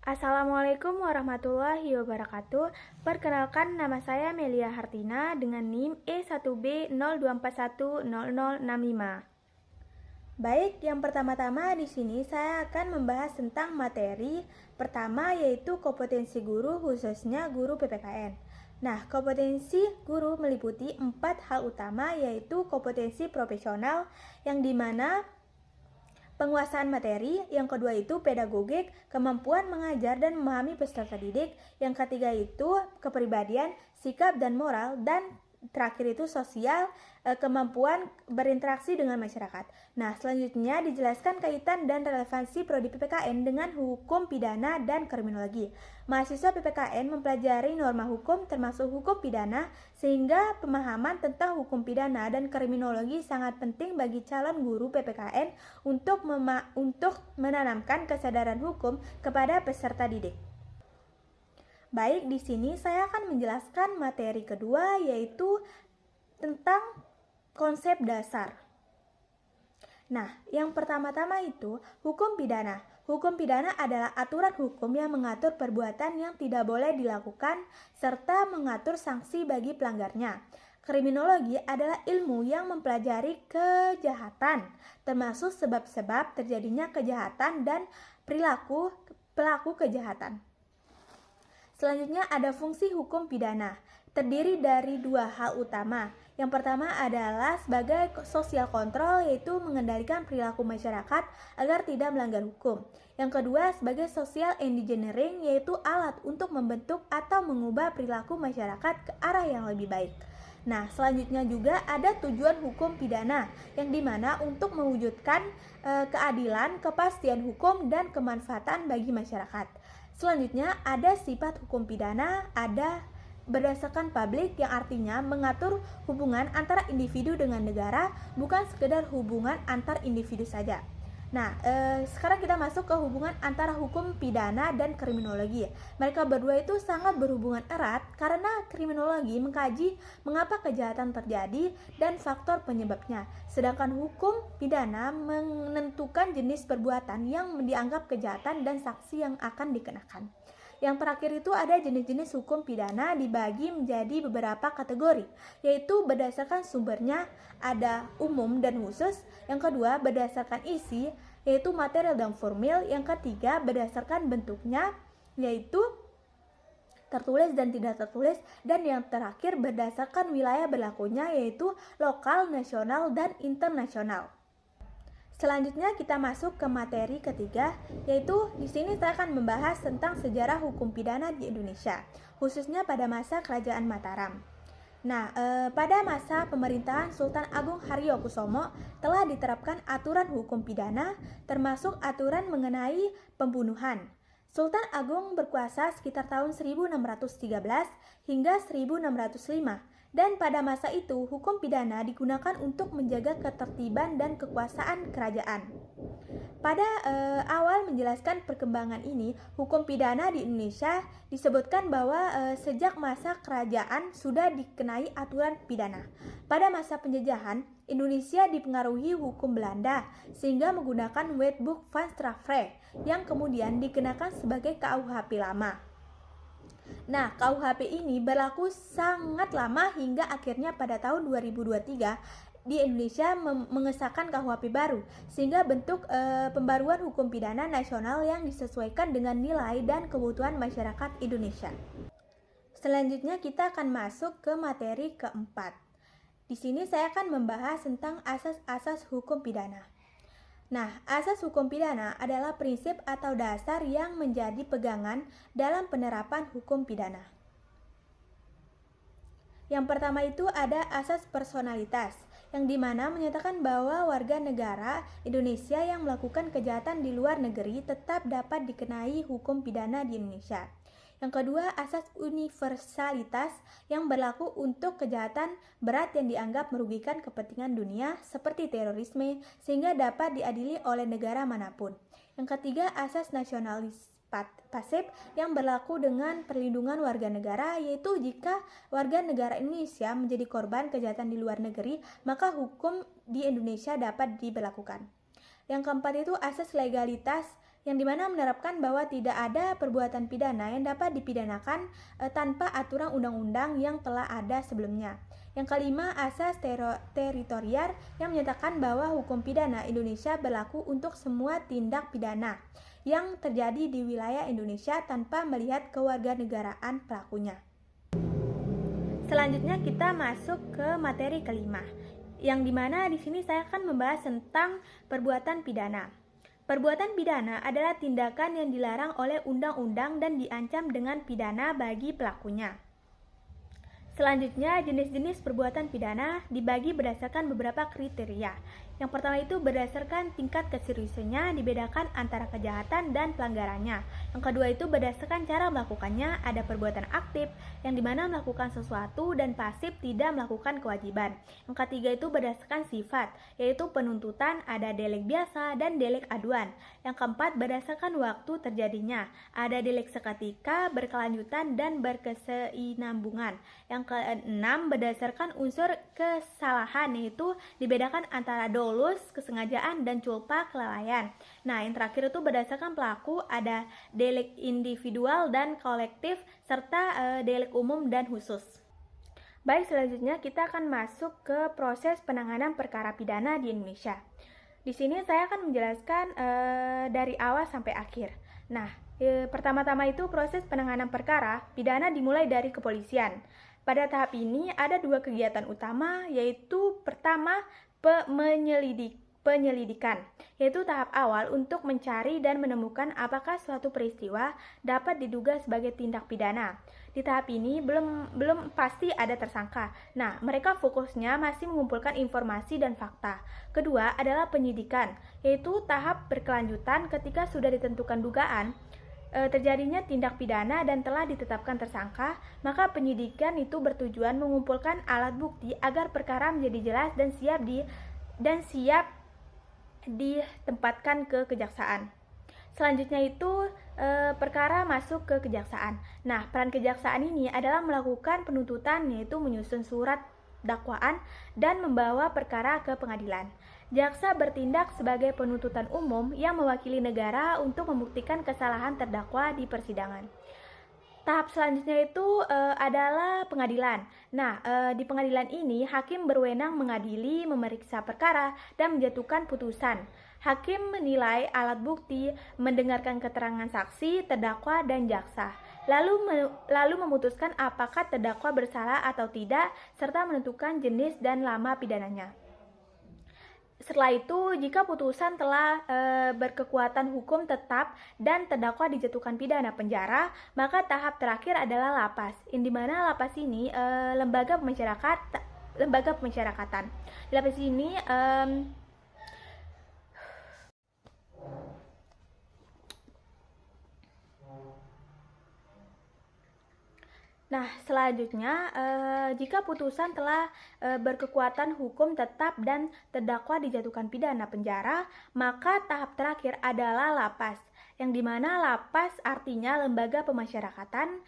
Assalamualaikum warahmatullahi wabarakatuh. Perkenalkan, nama saya Melia Hartina dengan NIM E1B02410065. Baik, yang pertama-tama di sini saya akan membahas tentang materi pertama, yaitu kompetensi guru, khususnya guru PPKN. Nah, kompetensi guru meliputi 4 hal utama, yaitu kompetensi profesional yang dimana penguasaan materi, yang kedua itu pedagogik, kemampuan mengajar dan memahami peserta didik, yang ketiga itu kepribadian, sikap dan moral, dan terakhir itu sosial, kemampuan berinteraksi dengan masyarakat. Nah, selanjutnya dijelaskan kaitan dan relevansi prodi PPKN dengan hukum pidana dan kriminologi. Mahasiswa PPKN mempelajari norma hukum termasuk hukum pidana, sehingga pemahaman tentang hukum pidana dan kriminologi sangat penting bagi calon guru PPKN untuk menanamkan kesadaran hukum kepada peserta didik. Baik, di sini saya akan menjelaskan materi kedua, yaitu tentang konsep dasar. Nah, yang pertama-tama itu hukum pidana. Hukum pidana adalah aturan hukum yang mengatur perbuatan yang tidak boleh dilakukan serta mengatur sanksi bagi pelanggarnya. Kriminologi adalah ilmu yang mempelajari kejahatan, termasuk sebab-sebab terjadinya kejahatan dan perilaku pelaku kejahatan. Selanjutnya ada fungsi hukum pidana, terdiri dari 2 hal utama. Yang pertama adalah sebagai social control, yaitu mengendalikan perilaku masyarakat agar tidak melanggar hukum. Yang kedua sebagai social engineering, yaitu alat untuk membentuk atau mengubah perilaku masyarakat ke arah yang lebih baik. Nah, selanjutnya juga ada tujuan hukum pidana, yang dimana untuk mewujudkan keadilan, kepastian hukum, dan kemanfaatan bagi masyarakat. Selanjutnya ada sifat hukum pidana, ada berdasarkan publik, yang artinya mengatur hubungan antara individu dengan negara, bukan sekedar hubungan antar individu saja. Nah, sekarang kita masuk ke hubungan antara hukum pidana dan kriminologi. Mereka berdua itu sangat berhubungan erat karena kriminologi mengkaji mengapa kejahatan terjadi dan faktor penyebabnya. Sedangkan hukum pidana menentukan jenis perbuatan yang dianggap kejahatan dan sanksi yang akan dikenakan. Yang terakhir itu ada jenis-jenis hukum pidana dibagi menjadi beberapa kategori, yaitu berdasarkan sumbernya, ada umum dan khusus. Yang kedua berdasarkan isi, yaitu material dan formil. Yang ketiga berdasarkan bentuknya, yaitu tertulis dan tidak tertulis. Dan yang terakhir berdasarkan wilayah berlakunya, yaitu lokal, nasional, dan internasional. Selanjutnya kita masuk ke materi ketiga, yaitu di sini saya akan membahas tentang sejarah hukum pidana di Indonesia, khususnya pada masa Kerajaan Mataram. Nah, pada masa pemerintahan Sultan Agung Haryo-Kusumo telah diterapkan aturan hukum pidana, termasuk aturan mengenai pembunuhan. Sultan Agung berkuasa sekitar tahun 1613 hingga 1605. Dan pada masa itu, hukum pidana digunakan untuk menjaga ketertiban dan kekuasaan kerajaan. Pada awal menjelaskan perkembangan ini, hukum pidana di Indonesia disebutkan bahwa sejak masa kerajaan sudah dikenai aturan pidana. Pada masa penjajahan, Indonesia dipengaruhi hukum Belanda sehingga menggunakan Wetboek van Strafrecht yang kemudian dikenakan sebagai KUHP lama. Nah, KUHP ini berlaku sangat lama hingga akhirnya pada tahun 2023 di Indonesia mengesahkan KUHP baru, sehingga bentuk pembaruan hukum pidana nasional yang disesuaikan dengan nilai dan kebutuhan masyarakat Indonesia. Selanjutnya kita akan masuk ke materi keempat. Di sini saya akan membahas tentang asas-asas hukum pidana. Nah, asas hukum pidana adalah prinsip atau dasar yang menjadi pegangan dalam penerapan hukum pidana. Yang pertama itu ada asas personalitas, yang dimana menyatakan bahwa warga negara Indonesia yang melakukan kejahatan di luar negeri tetap dapat dikenai hukum pidana di Indonesia. Yang kedua, asas universalitas yang berlaku untuk kejahatan berat yang dianggap merugikan kepentingan dunia seperti terorisme sehingga dapat diadili oleh negara manapun. Yang ketiga, asas nasionalis pasif yang berlaku dengan perlindungan warga negara, yaitu jika warga negara Indonesia menjadi korban kejahatan di luar negeri, maka hukum di Indonesia dapat diberlakukan. Yang keempat itu asas legalitas yang dimana menerapkan bahwa tidak ada perbuatan pidana yang dapat dipidanakan tanpa aturan undang-undang yang telah ada sebelumnya. Yang kelima, asas teritorial yang menyatakan bahwa hukum pidana Indonesia berlaku untuk semua tindak pidana yang terjadi di wilayah Indonesia tanpa melihat kewarganegaraan pelakunya. Selanjutnya kita masuk ke materi kelima, yang dimana di sini saya akan membahas tentang perbuatan pidana. Perbuatan pidana adalah tindakan yang dilarang oleh undang-undang dan diancam dengan pidana bagi pelakunya. Selanjutnya, jenis-jenis perbuatan pidana dibagi berdasarkan beberapa kriteria. Yang pertama itu berdasarkan tingkat keseriusannya, dibedakan antara kejahatan dan pelanggarannya. Yang kedua itu berdasarkan cara melakukannya, ada perbuatan aktif yang dimana melakukan sesuatu dan pasif tidak melakukan kewajiban. Yang ketiga itu berdasarkan sifat, yaitu penuntutan, ada delik biasa dan delik aduan. Yang keempat berdasarkan waktu terjadinya, ada delik seketika, berkelanjutan dan berkesinambungan. Yang keenam berdasarkan unsur kesalahan, yaitu dibedakan antara dolus, kesengajaan, dan culpa kelalaian. Nah, yang terakhir itu berdasarkan pelaku, ada delik individual dan kolektif, serta delik umum dan khusus. Baik, selanjutnya kita akan masuk ke proses penanganan perkara pidana di Indonesia. Di sini saya akan menjelaskan dari awal sampai akhir. Nah, pertama-tama itu proses penanganan perkara pidana dimulai dari kepolisian. Pada tahap ini ada dua kegiatan utama, yaitu pertama penyelidikan, yaitu tahap awal untuk mencari dan menemukan apakah suatu peristiwa dapat diduga sebagai tindak pidana. Di tahap ini belum pasti ada tersangka. Nah, mereka fokusnya masih mengumpulkan informasi dan fakta. Kedua adalah penyidikan, yaitu tahap berkelanjutan ketika sudah ditentukan dugaan terjadinya tindak pidana dan telah ditetapkan tersangka, maka penyidikan itu bertujuan mengumpulkan alat bukti agar perkara menjadi jelas dan siap ditempatkan ke kejaksaan. Selanjutnya itu perkara masuk ke kejaksaan. Nah, peran kejaksaan ini adalah melakukan penuntutan, yaitu menyusun surat dakwaan dan membawa perkara ke pengadilan. Jaksa bertindak sebagai penuntutan umum yang mewakili negara untuk membuktikan kesalahan terdakwa di persidangan. Tahap selanjutnya itu adalah pengadilan. Nah, di pengadilan ini hakim berwenang mengadili, memeriksa perkara, dan menjatuhkan putusan. Hakim menilai alat bukti, mendengarkan keterangan saksi, terdakwa, dan jaksa. Lalu memutuskan apakah terdakwa bersalah atau tidak, serta menentukan jenis dan lama pidananya. Setelah itu, jika putusan telah berkekuatan hukum tetap dan terdakwa dijatuhkan pidana penjara, maka tahap terakhir adalah lapas. Di mana lapas ini lembaga pemasyarakatan. Di lapas ini Nah, selanjutnya, jika putusan telah berkekuatan hukum tetap dan terdakwa dijatuhkan pidana penjara, maka tahap terakhir adalah lapas, yang dimana lapas artinya lembaga pemasyarakatan.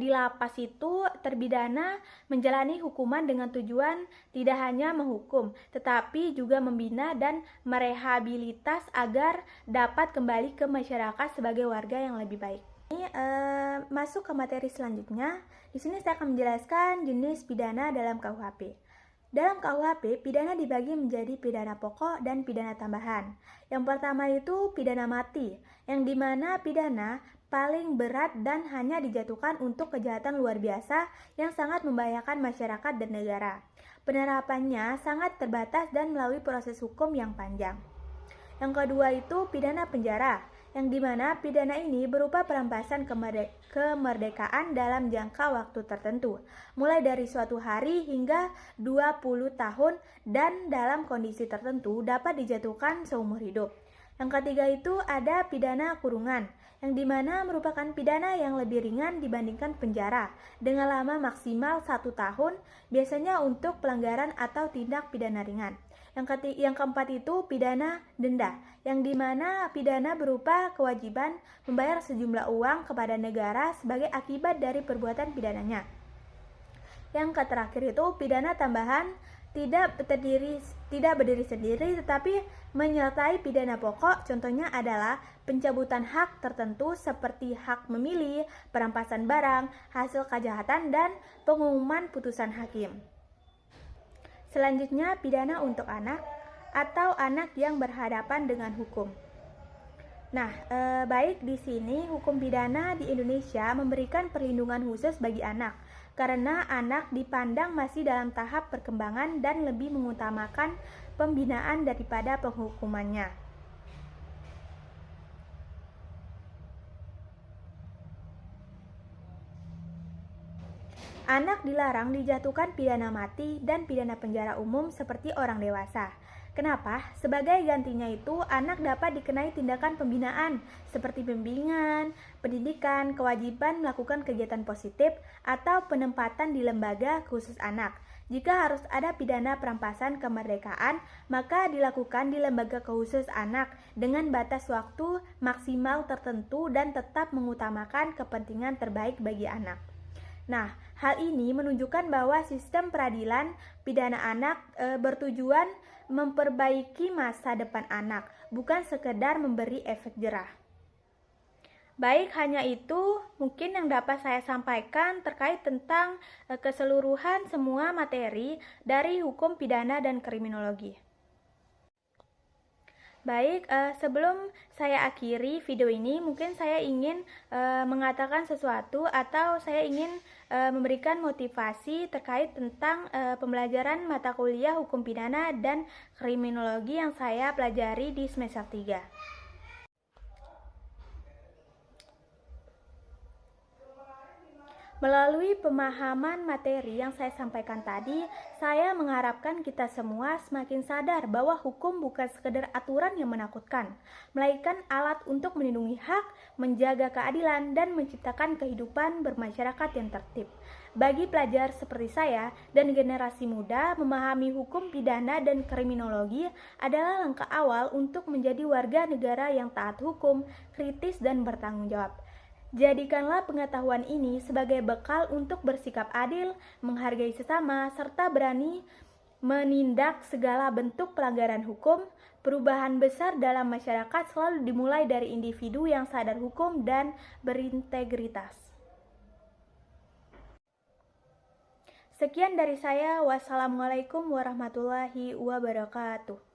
Di lapas itu terpidana menjalani hukuman dengan tujuan tidak hanya menghukum, tetapi juga membina dan merehabilitas agar dapat kembali ke masyarakat sebagai warga yang lebih baik. Ini masuk ke materi selanjutnya. Di sini saya akan menjelaskan jenis pidana dalam KUHP. Dalam KUHP, pidana dibagi menjadi pidana pokok dan pidana tambahan. Yang pertama itu pidana mati, yang dimana pidana paling berat dan hanya dijatuhkan untuk kejahatan luar biasa yang sangat membahayakan masyarakat dan negara. Penerapannya sangat terbatas dan melalui proses hukum yang panjang. Yang kedua itu pidana penjara, yang dimana pidana ini berupa perampasan kemerdekaan dalam jangka waktu tertentu, mulai dari suatu hari hingga 20 tahun dan dalam kondisi tertentu dapat dijatuhkan seumur hidup. Yang ketiga itu ada pidana kurungan, yang dimana merupakan pidana yang lebih ringan dibandingkan penjara, dengan lama maksimal 1 tahun, biasanya untuk pelanggaran atau tindak pidana ringan. Yang keempat itu pidana denda, yang dimana pidana berupa kewajiban membayar sejumlah uang kepada negara sebagai akibat dari perbuatan pidananya. Yang terakhir itu pidana tambahan, tidak berdiri sendiri tetapi menyertai pidana pokok. Contohnya adalah pencabutan hak tertentu seperti hak memilih, perampasan barang, hasil kejahatan, dan pengumuman putusan hakim. Selanjutnya, pidana untuk anak atau anak yang berhadapan dengan hukum. Nah, baik di sini hukum pidana di Indonesia memberikan perlindungan khusus bagi anak karena anak dipandang masih dalam tahap perkembangan dan lebih mengutamakan pembinaan daripada penghukumannya. Anak dilarang dijatuhkan pidana mati dan pidana penjara umum seperti orang dewasa. Kenapa? Sebagai gantinya itu, anak dapat dikenai tindakan pembinaan seperti bimbingan, pendidikan, kewajiban melakukan kegiatan positif, atau penempatan di lembaga khusus anak. Jika harus ada pidana perampasan kemerdekaan, maka dilakukan di lembaga khusus anak dengan batas waktu maksimal tertentu dan tetap mengutamakan kepentingan terbaik bagi anak. Nah, hal ini menunjukkan bahwa sistem peradilan pidana anak bertujuan memperbaiki masa depan anak, bukan sekedar memberi efek jerah. Baik, hanya itu mungkin yang dapat saya sampaikan terkait tentang keseluruhan semua materi dari hukum pidana dan kriminologi. Baik, sebelum saya akhiri video ini, mungkin saya ingin mengatakan sesuatu atau saya ingin memberikan motivasi terkait tentang pembelajaran mata kuliah hukum pidana dan kriminologi yang saya pelajari di semester 3. Melalui pemahaman materi yang saya sampaikan tadi, saya mengharapkan kita semua semakin sadar bahwa hukum bukan sekedar aturan yang menakutkan, melainkan alat untuk melindungi hak, menjaga keadilan, dan menciptakan kehidupan bermasyarakat yang tertib. Bagi pelajar seperti saya dan generasi muda, memahami hukum pidana dan kriminologi adalah langkah awal untuk menjadi warga negara yang taat hukum, kritis, dan bertanggung jawab. Jadikanlah pengetahuan ini sebagai bekal untuk bersikap adil, menghargai sesama, serta berani menindak segala bentuk pelanggaran hukum. Perubahan besar dalam masyarakat selalu dimulai dari individu yang sadar hukum dan berintegritas. Sekian dari saya. Wassalamualaikum warahmatullahi wabarakatuh.